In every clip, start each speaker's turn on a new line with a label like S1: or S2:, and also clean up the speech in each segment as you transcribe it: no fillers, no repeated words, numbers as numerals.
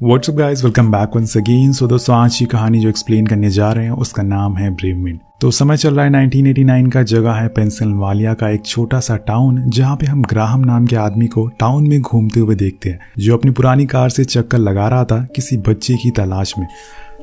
S1: WhatsApp guys, welcome back once again. So दोस्तों, आज की कहानी जो एक्सप्लेन करने जा रहे हैं उसका नाम है ब्रेव मिंट। तो समय चल रहा है 1989 का। जगह है पेंसिल्वानिया का एक छोटा सा टाउन, जहाँ पे हम ग्राहम नाम के आदमी को टाउन में घूमते हुए देखते हैं, जो अपनी पुरानी कार से चक्कर लगा रहा था किसी बच्चे की तलाश में।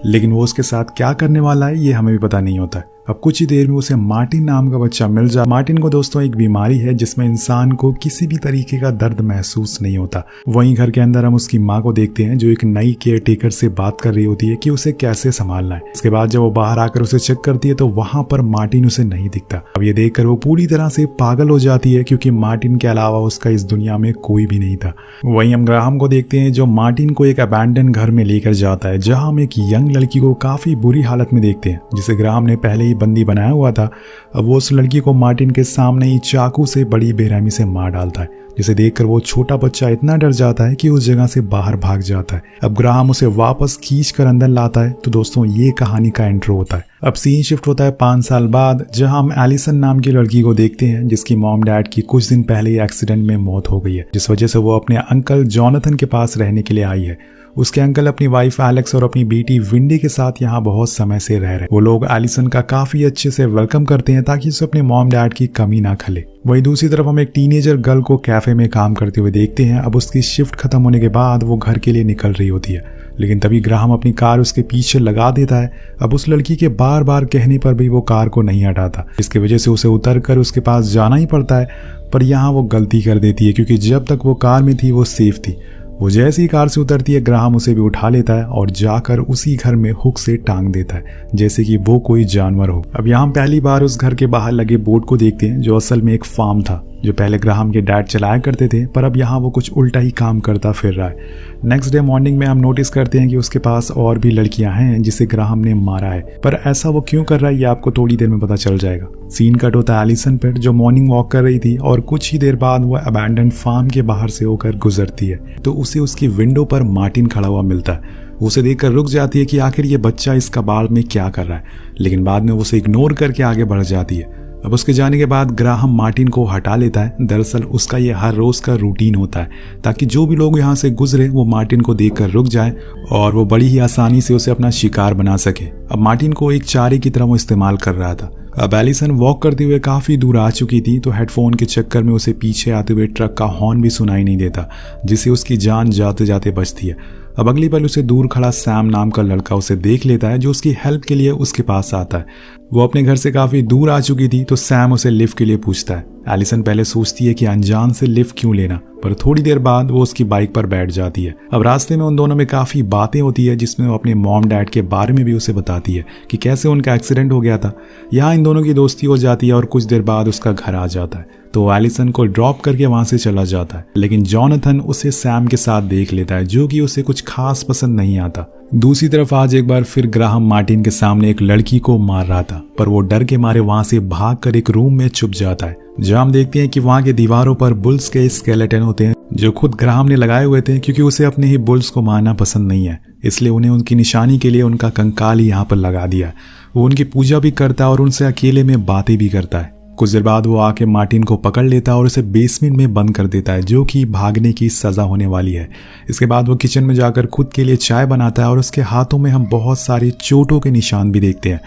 S1: लेकिन वो उसके साथ क्या करने वाला है ये हमें भी पता नहीं होता है। अब कुछ ही देर में उसे मार्टिन नाम का बच्चा मिल जाए। मार्टिन को दोस्तों एक बीमारी है जिसमें इंसान को किसी भी तरीके का दर्द महसूस नहीं होता। वहीं घर के अंदर हम उसकी माँ को देखते हैं, जो एक नई केयर टेकर से बात कर रही होती है कि उसे कैसे संभालना है। इसके बाद जब वो बाहर आकर उसे चेक करती है तो वहां पर मार्टिन उसे नहीं दिखता। अब ये देखकर वो पूरी तरह से पागल हो जाती है, क्योंकि मार्टिन के अलावा उसका इस दुनिया में कोई भी नहीं था। वहीं हम ग्राहम को देखते हैं, जो मार्टिन को एक अबैंडन घर में लेकर जाता है, जहाँ हम एक यंग लड़की को काफी बुरी हालत में देखते हैं, जिसे ग्राहम ने पहले बंदी बनाया हुआ था। अब वो उस लड़की को मार्टिन के सामने ही चाकू से बड़ी बेरहमी से मार डालता है, जिसे देखकर वो छोटा बच्चा इतना डर जाता है कि उस जगह से बाहर भाग जाता है। अब ग्राहम उसे वापस खींच कर अंदर लाता है। तो दोस्तों, ये कहानी का इंट्रो होता है। अब सीन शिफ्ट होता है 5 साल बाद, जहां हम एलिसन नाम की लड़की को देखते हैं, जिसकी मॉम डैड की कुछ दिन पहले ही एक्सीडेंट में मौत हो गई है, जिस वजह से वो अपने अंकल जॉनथन के पास रहने के लिए आई है। उसके अंकल अपनी वाइफ एलेक्स और अपनी बेटी विंडी के साथ यहाँ बहुत समय से रह रहे। वो लोग एलिसन का काफी अच्छे से वेलकम करते हैं ताकि उसे अपने मॉम डैड की कमी ना खले। वहीं दूसरी तरफ हम एक टीनेजर गर्ल को कैफे में काम करते हुए देखते हैं। अब उसकी शिफ्ट खत्म होने के बाद वो घर के लिए निकल रही होती है, लेकिन तभी ग्राहम अपनी कार उसके पीछे लगा देता है। अब उस लड़की के बार बार कहने पर भी वो कार को नहीं हटाता, इसकी वजह से उसे उतर कर उसके पास जाना ही पड़ता है। पर यहाँ वो गलती कर देती है, क्योंकि जब तक वो कार में थी वो सेफ थी। वो जैसी कार से उतरती है, ग्राहम उसे भी उठा लेता है और जाकर उसी घर में हुक से टांग देता है, जैसे कि वो कोई जानवर हो। अब यहाँ पहली बार उस घर के बाहर लगे बोर्ड को देखते हैं, जो असल में एक फार्म था, जो पहले ग्राहम के डैड चलाया करते थे, पर अब यहाँ वो कुछ उल्टा ही काम करता फिर रहा है। नेक्स्ट डे मॉर्निंग में हम नोटिस करते हैं कि उसके पास और भी लड़कियां हैं जिसे ग्राहम ने मारा है, पर ऐसा वो क्यों कर रहा है ये आपको थोड़ी देर में पता चल जाएगा। सीन कट होता है एलिसन पर, जो मॉर्निंग वॉक कर रही थी और कुछ ही देर बाद वो अबैंडन फार्म के बाहर से होकर गुजरती है, तो उसे उसकी विंडो पर मार्टिन खड़ा हुआ मिलता है। उसे देखकर रुक जाती है कि आखिर ये बच्चा इस कबाड़ में क्या कर रहा है, लेकिन बाद में उसे इग्नोर करके आगे बढ़ जाती है। अब उसके जाने के बाद ग्राहम मार्टिन को हटा लेता है। दरअसल उसका ये हर रोज का रूटीन होता है, ताकि जो भी लोग यहाँ से गुजरे वो मार्टिन को देखकर रुक जाए और वो बड़ी ही आसानी से उसे अपना शिकार बना सके। अब मार्टिन को एक चारे की तरह वो इस्तेमाल कर रहा था। अब एलिसन वॉक करते हुए काफी दूर आ चुकी थी, तो हेडफोन के चक्कर में उसे पीछे आते हुए ट्रक का हॉर्न भी सुनाई नहीं देता, जिससे उसकी जान जाते जाते बचती है। अब अगली पल उसे दूर खड़ा सैम नाम का लड़का उसे देख लेता है, जो उसकी हेल्प के लिए उसके पास आता है। वो अपने घर से काफी दूर आ चुकी थी, तो सैम उसे लिफ्ट के लिए पूछता है। एलिसन पहले सोचती है कि अनजान से लिफ्ट क्यों लेना, पर थोड़ी देर बाद वो उसकी बाइक पर बैठ जाती है। अब रास्ते में उन दोनों में काफी बातें होती है, जिसमें वो अपने मॉम डैड के बारे में भी उसे बताती है कि कैसे उनका एक्सीडेंट हो गया था। यहाँ इन दोनों की दोस्ती हो जाती है और कुछ देर बाद उसका घर आ जाता है, तो एलिसन को ड्रॉप करके वहां से चला जाता है। लेकिन जॉनथन उसे सैम के साथ देख लेता है, जो कि उसे कुछ खास पसंद नहीं आता। दूसरी तरफ आज एक बार फिर ग्राहम मार्टिन के सामने एक लड़की को मार रहा था, पर वो डर के मारे वहां से भागकर एक रूम में छुप जाता है, जहां हम देखते हैं कि वहां के दीवारों पर बुल्स के स्केलेटन होते हैं, जो खुद ग्राहम ने लगाए हुए थे, क्योंकि उसे अपने ही बुल्स को मारना पसंद नहीं है, इसलिए उन्हें उनकी निशानी के लिए उनका कंकाल ही यहाँ पर लगा दिया। वो उनकी पूजा भी करता है और उनसे अकेले में बातें भी करता है। कुछ देर बाद वो आके मार्टिन को पकड़ लेता है और उसे बेसमेंट में बंद कर देता है, जो कि भागने की सजा होने वाली है। इसके बाद वो किचन में जाकर खुद के लिए चाय बनाता है और उसके हाथों में हम बहुत सारे चोटों के निशान भी देखते हैं,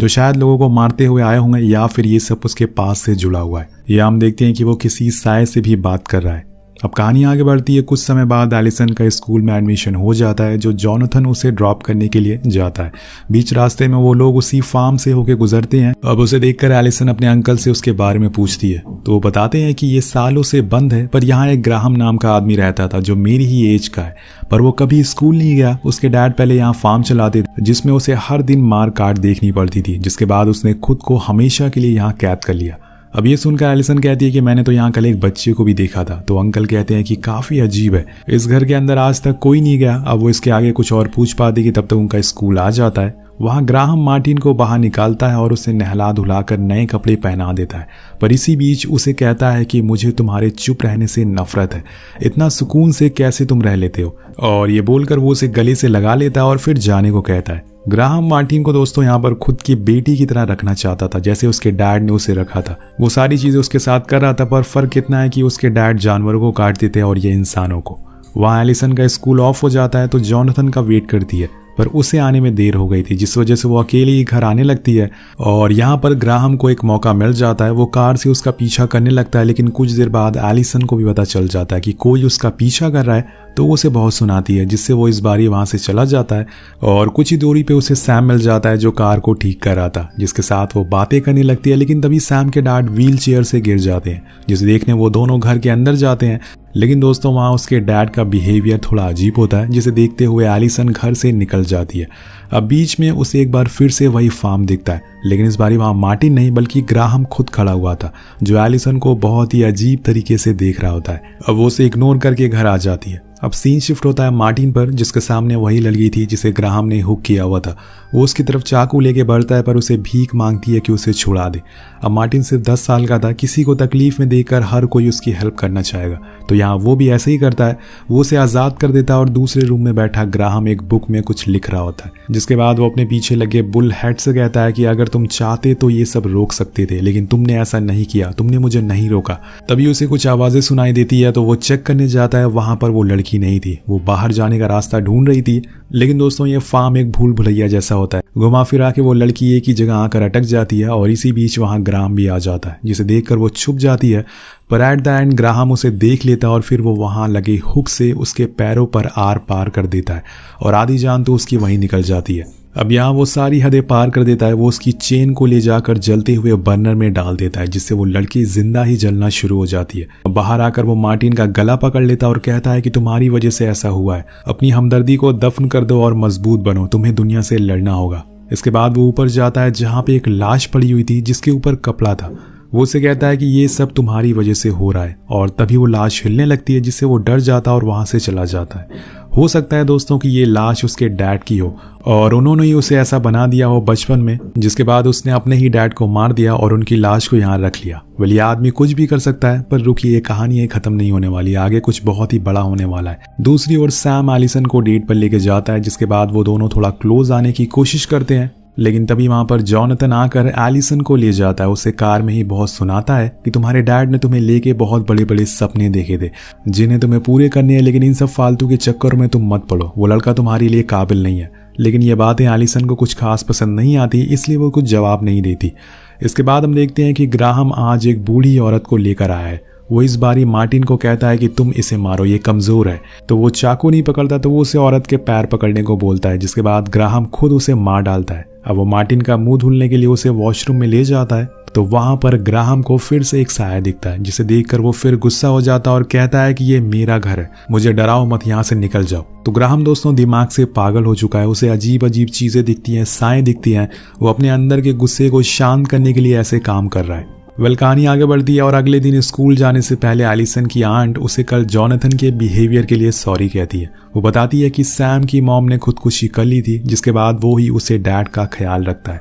S1: जो शायद लोगों को मारते हुए आए होंगे, या फिर ये सब उसके पास से जुड़ा हुआ है। या हम देखते हैं कि वो किसी साय से भी बात कर रहा है। अब कहानी आगे बढ़ती है। कुछ समय बाद एलिसन का स्कूल में एडमिशन हो जाता है, जो जॉनथन उसे ड्रॉप करने के लिए जाता है। बीच रास्ते में वो लोग उसी फार्म से होके गुजरते हैं। अब उसे देखकर एलिसन अपने अंकल से उसके बारे में पूछती है, तो वो बताते हैं कि ये सालों से बंद है, पर यहाँ एक ग्राहम नाम का आदमी रहता था, जो मेरी ही एज का है, पर वो कभी स्कूल नहीं गया। उसके डैड पहले यहाँ फार्म चलाते थे, जिसमें उसे हर दिन मार काट देखनी पड़ती थी, जिसके बाद उसने खुद को हमेशा के लिए यहाँ कैद कर लिया। अब ये सुनकर एलिसन कहती है कि मैंने तो यहाँ कल एक बच्चे को भी देखा था। तो अंकल कहते हैं कि काफी अजीब है, इस घर के अंदर आज तक कोई नहीं गया। अब वो इसके आगे कुछ और पूछ पाती कि तब तक उनका स्कूल आ जाता है। वहाँ ग्राहम मार्टिन को बाहर निकालता है और उसे नहला धुलाकर नए कपड़े पहना देता है, पर इसी बीच उसे कहता है कि मुझे तुम्हारे चुप रहने से नफरत है, इतना सुकून से कैसे तुम रह लेते हो। और ये बोलकर वो उसे गले से लगा लेता है और फिर जाने को कहता है। ग्राहम मार्टिन को दोस्तों यहाँ पर खुद की बेटी की तरह रखना चाहता था, जैसे उसके डैड ने उसे रखा था। वो सारी चीजें उसके साथ कर रहा था, पर फर्क इतना है कि उसके डैड जानवरों को काटते थे और ये इंसानों को। वहाँ एलिसन का स्कूल ऑफ हो जाता है तो जॉनथन का वेट करती है, पर उसे आने में देर हो गई थी, जिस वजह से वो अकेले ही घर आने लगती है। और यहाँ पर ग्राहम को एक मौका मिल जाता है, वो कार से उसका पीछा करने लगता है, लेकिन कुछ देर बाद एलिसन को भी पता चल जाता है कि कोई उसका पीछा कर रहा है, तो वो उसे बहुत सुनाती है, जिससे वो इस बारी वहाँ से चला जाता है। और कुछ ही दूरी पे उसे सैम मिल जाता है जो कार को ठीक कर रहा था, जिसके साथ वो बातें करने लगती है। लेकिन तभी सैम के डैड व्हील चेयर से गिर जाते हैं, जिसे देखने वो दोनों घर के अंदर जाते हैं। लेकिन दोस्तों वहाँ उसके डैड का बिहेवियर थोड़ा अजीब होता है, जिसे देखते हुए एलिसन घर से निकल जाती है। अब बीच में उसे एक बार फिर से वही फार्म दिखता है, लेकिन इस बारी वहाँ मार्टिन नहीं बल्कि ग्राहम खुद खड़ा हुआ था, जो एलिसन को बहुत ही अजीब तरीके से देख रहा होता है। अब वो उसे इग्नोर करके घर आ जाती है। अब सीन शिफ्ट होता है मार्टिन पर, जिसके सामने वही लड़की थी जिसे ग्राहम ने हुक किया हुआ था। वो उसकी तरफ चाकू लेके बढ़ता है, पर उसे भीख मांगती है कि उसे छुड़ा दे। अब मार्टिन सिर्फ 10 साल का था, किसी को तकलीफ में देखकर हर कोई उसकी हेल्प करना चाहेगा, तो यहाँ वो भी ऐसे ही करता है। वो उसे आज़ाद कर देता है और दूसरे रूम में बैठा ग्राहम एक बुक में कुछ लिख रहा होता है, जिसके बाद वो अपने पीछे लगे बुल हेड से कहता है कि अगर तुम चाहते तो ये सब रोक सकते थे, लेकिन तुमने ऐसा नहीं किया, तुमने मुझे नहीं रोका। तभी उसे कुछ आवाज़ें सुनाई देती है, तो वो चेक करने जाता है। वहाँ पर वो लड़की नहीं थी, वो बाहर जाने का रास्ता ढूंढ रही थी। लेकिन दोस्तों ये फार्म एक भूल भुलैया जैसा होता है, घुमा फिरा के वो लड़की एक ही जगह आकर अटक जाती है और इसी बीच वहाँ ग्राहम भी आ जाता है, जिसे देखकर वो छुप जाती है। पर एट द एंड ग्राहम उसे देख लेता है और फिर वो वहाँ लगे हुक से उसके पैरों पर आर पार कर देता है और आधी जान तो उसकी वहीं निकल जाती है। अब यहाँ वो सारी हदें पार कर देता है। वो उसकी चेन को ले जाकर जलते हुए बर्नर में डाल देता है, जिससे वो लड़की जिंदा ही जलना शुरू हो जाती है। बाहर आकर वो मार्टिन का गला पकड़ लेता है और कहता है कि तुम्हारी वजह से ऐसा हुआ है, अपनी हमदर्दी को दफन कर दो और मजबूत बनो, तुम्हें दुनिया से लड़ना होगा। इसके बाद वो ऊपर जाता है जहाँ पे एक लाश पड़ी हुई थी जिसके ऊपर कपड़ा था। वो उसे कहता है कि ये सब तुम्हारी वजह से हो रहा है, और तभी वो लाश हिलने लगती है, जिससे वो डर जाता है और वहां से चला जाता है। हो सकता है दोस्तों कि ये लाश उसके डैड की हो और उन्होंने ही उसे ऐसा बना दिया हो बचपन में, जिसके बाद उसने अपने ही डैड को मार दिया और उनकी लाश को यहाँ रख लिया। वेल ये आदमी कुछ भी कर सकता है, पर रुकिए, ये कहानी खत्म नहीं होने वाली, आगे कुछ बहुत ही बड़ा होने वाला है। दूसरी ओर सैम एलिसन को डेट पर लेके जाता है, जिसके बाद वो दोनों थोड़ा क्लोज आने की कोशिश करते हैं। लेकिन तभी वहां पर जॉनथन आकर एलिसन को ले जाता है। उसे कार में ही बहुत सुनाता है कि तुम्हारे डैड ने तुम्हें लेके बहुत बड़े बड़े सपने देखे थे जिन्हें तुम्हें पूरे करने हैं, लेकिन इन सब फालतू के चक्कर में तुम मत पड़ो, वो लड़का तुम्हारे लिए काबिल नहीं है। लेकिन ये बातें एलिसन को कुछ खास पसंद नहीं आती, इसलिए वो कुछ जवाब नहीं देती। इसके बाद हम देखते हैं कि ग्राहम आज एक बूढ़ी औरत को लेकर आया है। वो इस बारी मार्टिन को कहता है कि तुम इसे मारो, ये कमजोर है। तो वो चाकू नहीं पकड़ता, तो वो उसे औरत के पैर पकड़ने को बोलता है, जिसके बाद ग्राहम खुद उसे मार डालता है। अब वो मार्टिन का मुंह धुलने के लिए उसे वॉशरूम में ले जाता है, तो वहां पर ग्राहम को फिर से एक साया दिखता है, जिसे देखकर वो फिर गुस्सा हो जाता है और कहता है कि ये मेरा घर है, मुझे डराओ मत, यहाँ से निकल जाओ। तो ग्राहम दोस्तों दिमाग से पागल हो चुका है, उसे अजीब अजीब चीजें दिखती हैं, साएं दिखती हैं। वो अपने अंदर के गुस्से को शांत करने के लिए ऐसे काम कर रहा है। वेल कहानी आगे बढ़ती है और अगले दिन स्कूल जाने से पहले एलिसन की आंट उसे कल जॉनथन के बिहेवियर के लिए सॉरी कहती है। वो बताती है कि सैम की मॉम ने खुदकुशी कर ली थी, जिसके बाद वो ही उसे डैड का ख्याल रखता है।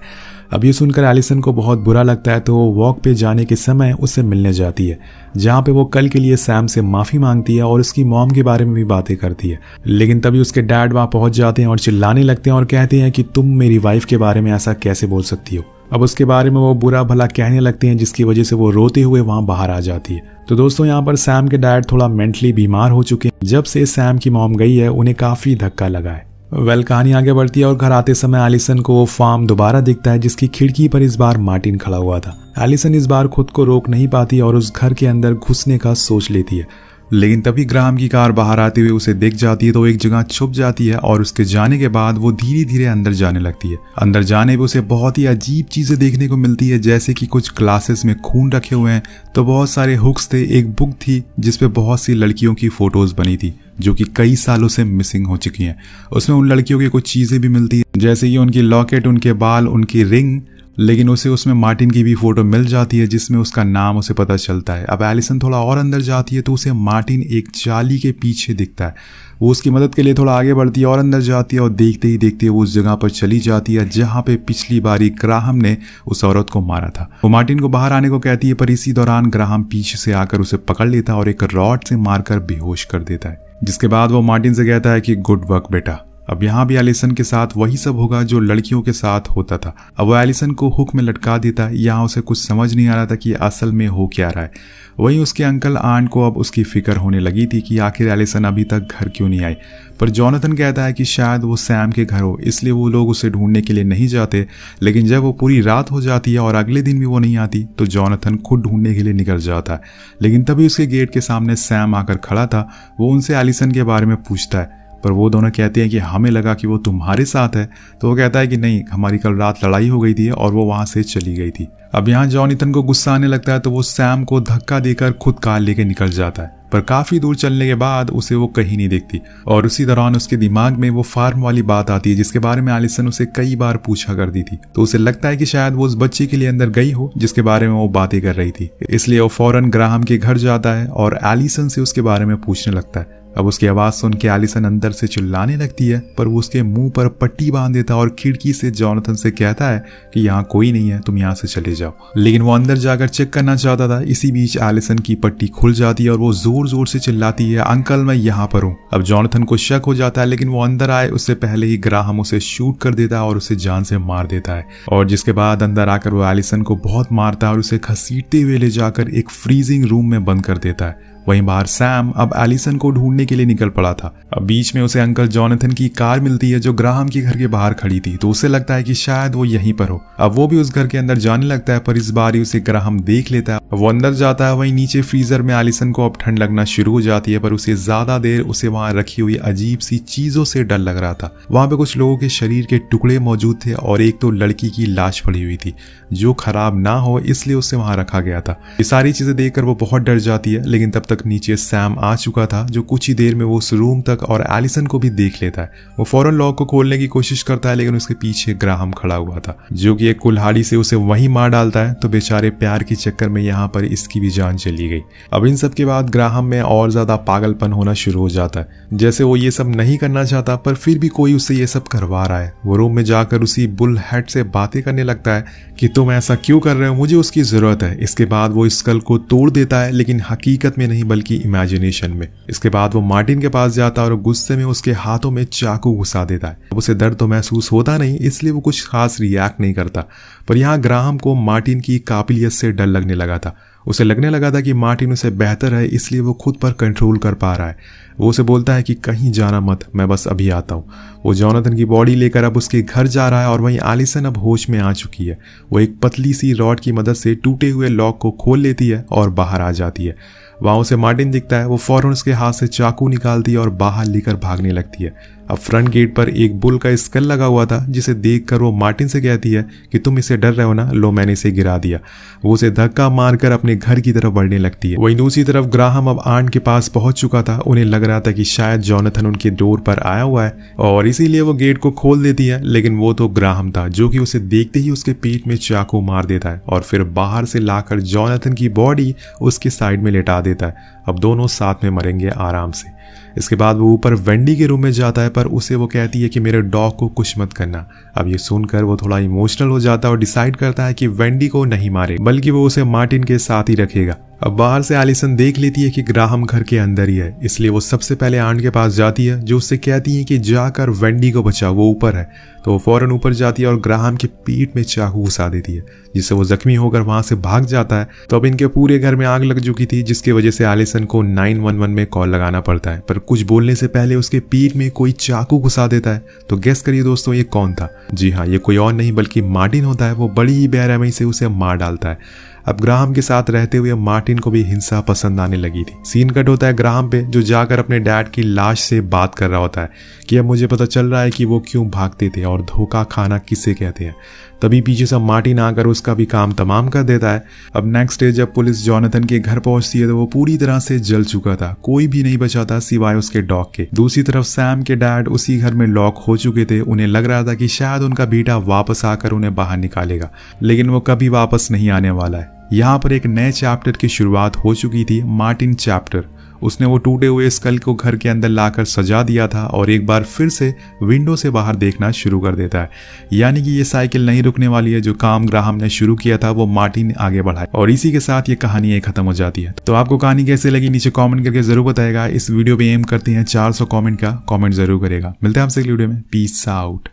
S1: अब ये सुनकर एलिसन को बहुत बुरा लगता है, तो वो वॉक पे जाने के समय उससे मिलने जाती है, जहाँ पे वो कल के लिए सैम से माफी मांगती है और उसकी मॉम के बारे में भी बातें करती है। लेकिन तभी उसके डैड वहाँ पहुंच जाते हैं और चिल्लाने लगते हैं और कहते हैं कि तुम मेरी वाइफ के बारे में ऐसा कैसे बोल सकती हो। अब उसके बारे में वो बुरा भला कहने लगते हैं, जिसकी वजह से वो रोते हुए वहां बाहर आ जाती है। तो दोस्तों यहाँ पर सैम के डैड थोड़ा मेंटली बीमार हो चुके हैं। जब से सैम की मॉम गई है उन्हें काफी धक्का लगा है। वेल कहानी आगे बढ़ती है और घर आते समय एलिसन को वो फार्म दोबारा दिखता है, जिसकी खिड़की पर इस बार मार्टिन खड़ा हुआ था। एलिसन इस बार खुद को रोक नहीं पाती और उस घर के अंदर घुसने का सोच लेती है, लेकिन तभी ग्राहम की कार बाहर आते हुए उसे दिख जाती है, तो एक जगह छुप जाती है और उसके जाने के बाद वो धीरे धीरे अंदर जाने लगती है। अंदर जाने पे उसे बहुत ही अजीब चीजें देखने को मिलती है, जैसे कि कुछ ग्लासेस में खून रखे हुए हैं, तो बहुत सारे हुक्स थे, एक बुक थी जिसपे बहुत सी लड़कियों की फोटोज बनी थी जो कि कई सालों से मिसिंग हो चुकी हैं। उसमें उन लड़कियों की कुछ चीजें भी मिलती है, जैसे कि उनकी लॉकेट, उनके बाल, उनकी रिंग। लेकिन उसे उसमें मार्टिन की भी फोटो मिल जाती है, जिसमें उसका नाम उसे पता चलता है। अब एलिसन थोड़ा और अंदर जाती है तो उसे मार्टिन एक जाली के पीछे दिखता है। वो उसकी मदद के लिए थोड़ा आगे बढ़ती है और अंदर जाती है और देखते ही देखते वो उस जगह पर चली जाती है जहां पे पिछली बारी ग्राहम ने उस औरत को मारा था। वो मार्टिन को बाहर आने को कहती है, पर इसी दौरान ग्राहम पीछे से आकर उसे पकड़ लेता है और एक रॉड से मारकर बेहोश कर देता है। जिसके बाद वो मार्टिन से कहता है कि गुड वर्क बेटा, अब यहाँ भी एलिसन के साथ वही सब होगा जो लड़कियों के साथ होता था। अब वो एलिसन को हुक में लटका देता। यहाँ उसे कुछ समझ नहीं आ रहा था कि असल में हो क्या रहा है। वहीं उसके अंकल आंट को अब उसकी फिक्र होने लगी थी कि आखिर एलिसन अभी तक घर क्यों नहीं आई। पर जोनाथन कहता है कि शायद वो सैम के घर हो, इसलिए वो लोग उसे ढूंढने के लिए नहीं जाते। लेकिन जब वो पूरी रात हो जाती है और अगले दिन भी वो नहीं आती तो जोनाथन खुद ढूंढने के लिए निकल जाता है। लेकिन तभी उसके गेट के सामने सैम आकर खड़ा था। वो उनसे एलिसन के बारे में पूछता है, पर वो दोनों कहते हैं कि हमें लगा कि वो तुम्हारे साथ है। तो वो कहता है कि नहीं, हमारी कल रात लड़ाई हो गई थी और वो वहां से चली गई थी। अब यहाँ जोनाथन को गुस्सा आने लगता है तो वो सैम को धक्का देकर खुद कार लेके निकल जाता है। पर काफी दूर चलने के बाद उसे वो कहीं नहीं दिखती और उसी दौरान उसके दिमाग में वो फार्म वाली बात आती है जिसके बारे में एलिसन उसे कई बार पूछा करती थी। तो उसे लगता है कि शायद वो उस बच्चे के लिए अंदर गई हो जिसके बारे में वो बातें कर रही थी। इसलिए वो फौरन ग्राहम के घर जाता है और एलिसन से उसके बारे में पूछने लगता है। अब उसकी आवाज सुन के एलिसन अंदर से चिल्लाने लगती है, पर वो उसके मुंह पर पट्टी बांध देता है और खिड़की से जोनाथन से कहता है कि यहाँ कोई नहीं है, तुम यहाँ से चले जाओ। लेकिन वो अंदर जाकर चेक करना चाहता था। इसी बीच एलिसन की पट्टी खुल जाती है और वो जोर जोर से चिल्लाती है, अंकल मैं यहाँ पर हूँ। अब जोनाथन को शक हो जाता है, लेकिन वो अंदर आए उससे पहले ही ग्राहम उसे शूट कर देता है और उसे जान से मार देता है। और जिसके बाद अंदर आकर वो एलिसन को बहुत मारता है और उसे घसीटते हुए ले जाकर एक फ्रीजिंग रूम में बंद कर देता है। वहीं बाहर सैम अब एलिसन को ढूंढने के लिए निकल पड़ा था। अब बीच में उसे अंकल जोनाथन की कार मिलती है जो ग्राहम के घर के बाहर खड़ी थी। तो उसे लगता है कि शायद वो यहीं पर हो। अब वो भी उस घर के अंदर जाने लगता है, पर इस बार ही उसे ग्राहम देख लेता है। वो अंदर जाता है। वहीं नीचे फ्रीजर में एलिसन को अब ठंड लगना शुरू हो जाती है, पर उसे ज्यादा देर उसे वहां रखी हुई अजीब सी चीजों से डर लग रहा था। वहां पे कुछ लोगों के शरीर के टुकड़े मौजूद थे और एक तो लड़की की लाश पड़ी हुई थी जो खराब ना हो इसलिए उसे वहां रखा गया था। ये सारी चीजें देखकर वो बहुत डर जाती है। लेकिन तब तक नीचे सैम आ चुका था जो कुछ ही देर में वो उस रूम तक और एलिसन को भी देख लेता है। वो फौरन लॉक को खोलने की कोशिश करता है, लेकिन उसके पीछे ग्राहम खड़ा हुआ था जो कि एक कुल्हाड़ी से उसे वहीं मार डालता है। तो बेचारे प्यार के चक्कर में यहाँ पर इसकी भी जान चली गई। अब इन सब के बाद ग्राहम में और ज्यादा पागलपन होना शुरू हो जाता है। जैसे वो ये सब नहीं करना चाहता पर फिर भी कोई उसे ये सब करवा रहा है। वो रूम में जाकर उसी बुल हेड से बातें करने लगता है कि तुम ऐसा क्यों कर रहे हो, मुझे उसकी जरूरत है। इसके बाद वो इस स्कल को तोड़ देता है, लेकिन हकीकत में नहीं बल्कि इमेजिनेशन में। इसके बाद वो मार्टिन के पास जाता है और गुस्से में उसके हाथों में चाकू घुसा देता है। अब उसे दर्द तो महसूस होता नहीं, इसलिए वो कुछ खास रिएक्ट नहीं करता। पर यहाँ ग्राहम को मार्टिन की काबिलियत से डर लगने लगा था। उसे लगने लगा था कि मार्टिन उसे बेहतर है, इसलिए वो खुद पर कंट्रोल कर पा रहा है। वो उसे बोलता है कि कहीं जाना मत, मैं बस अभी आता हूँ। वो जोनाथन की बॉडी लेकर अब उसके घर जा रहा है और वहीं एलिसन अब होश में आ चुकी है। वो एक पतली सी रॉड की मदद से टूटे हुए लॉक को खोल लेती है और बाहर आ जाती है। वहां उसे मार्टिन दिखता है। वो फौरन उसके हाथ से चाकू निकालती है और बाहर लेकर भागने लगती है। अब फ्रंट गेट पर एक बुल का स्कल लगा हुआ था जिसे देखकर वो मार्टिन से कहती है कि तुम इसे डर रहे हो ना, लो मैंने इसे गिरा दिया। वो उसे धक्का मारकर अपने घर की तरफ बढ़ने लगती है। वहीं दूसरी तरफ ग्राहम अब आंट के पास पहुंच चुका था। उन्हें लग रहा था कि शायद जोनाथन उनके डोर पर आया हुआ है और इसीलिए वो गेट को खोल देती है। लेकिन वो तो ग्राहम था जो कि उसे देखते ही उसके पेट में चाकू मार देता है और फिर बाहर से लाकर जोनाथन की बॉडी उसके साइड में लेटा देता है। अब दोनों साथ में मरेंगे आराम से। इसके बाद वो ऊपर वेंडी के रूम में जाता है, पर उसे वो कहती है कि मेरे डॉग को कुछ मत करना। अब ये सुनकर वो थोड़ा इमोशनल हो जाता है और डिसाइड करता है कि वेंडी को नहीं मारे बल्कि वो उसे मार्टिन के साथ ही रखेगा। अब बाहर से एलिसन देख लेती है कि ग्राहम घर के अंदर ही है, इसलिए वो सबसे पहले आंट के पास जाती है जो उससे कहती है कि जाकर वेंडी को बचाओ, वो ऊपर है। तो वो फौरन ऊपर जाती है और ग्राहम के पीठ में चाकू घुसा देती है जिससे वो जख्मी होकर वहां से भाग जाता है। तो अब इनके पूरे घर में आग लग चुकी थी जिसकी वजह से एलिसन को 911 में कॉल लगाना पड़ता है। पर कुछ बोलने से पहले उसके पीठ में कोई चाकू घुसा देता है। तो गेस करिए दोस्तों ये कौन था? जी हाँ, ये कोई और नहीं बल्कि मार्टिन होता है। वो बड़ी ही बेरहमी से उसे मार डालता है। अब ग्राहम के साथ रहते हुए मार्टिन को भी हिंसा पसंद आने लगी थी। सीन कट होता है ग्राहम पे जो जाकर अपने डैड की लाश से बात कर रहा होता है कि अब मुझे पता चल रहा है कि वो क्यों भागते थे और धोखा खाना किसे कहते हैं। तभी पीछे से मार्टिन आकर उसका भी काम तमाम कर देता है। अब नेक्स्ट डे जब पुलिस जोनाथन के घर पहुंचती है तो वो पूरी तरह से जल चुका था, कोई भी नहीं बचा था सिवाय उसके डॉग के। दूसरी तरफ सैम के डैड उसी घर में लॉक हो चुके थे। उन्हें लग रहा था कि शायद उनका बेटा वापस आकर उन्हें बाहर निकालेगा, लेकिन वो कभी वापस नहीं आने वाला है। यहाँ पर एक नए चैप्टर की शुरुआत हो चुकी थी, मार्टिन चैप्टर। उसने वो टूटे हुए स्कल को घर के अंदर लाकर सजा दिया था और एक बार फिर से विंडो से बाहर देखना शुरू कर देता है। यानी कि ये साइकिल नहीं रुकने वाली है। जो काम ग्राहम ने शुरू किया था वो मार्टी ने आगे बढ़ाया और इसी के साथ ये कहानी खत्म हो जाती है। तो आपको कहानी कैसे लगी नीचे कमेंट करके जरूर बताएगा। इस वीडियो पे एम करते हैं 400 कमेंट का, कमेंट जरूर करेगा। मिलते हैं आपसे अगली वीडियो में। Peace out.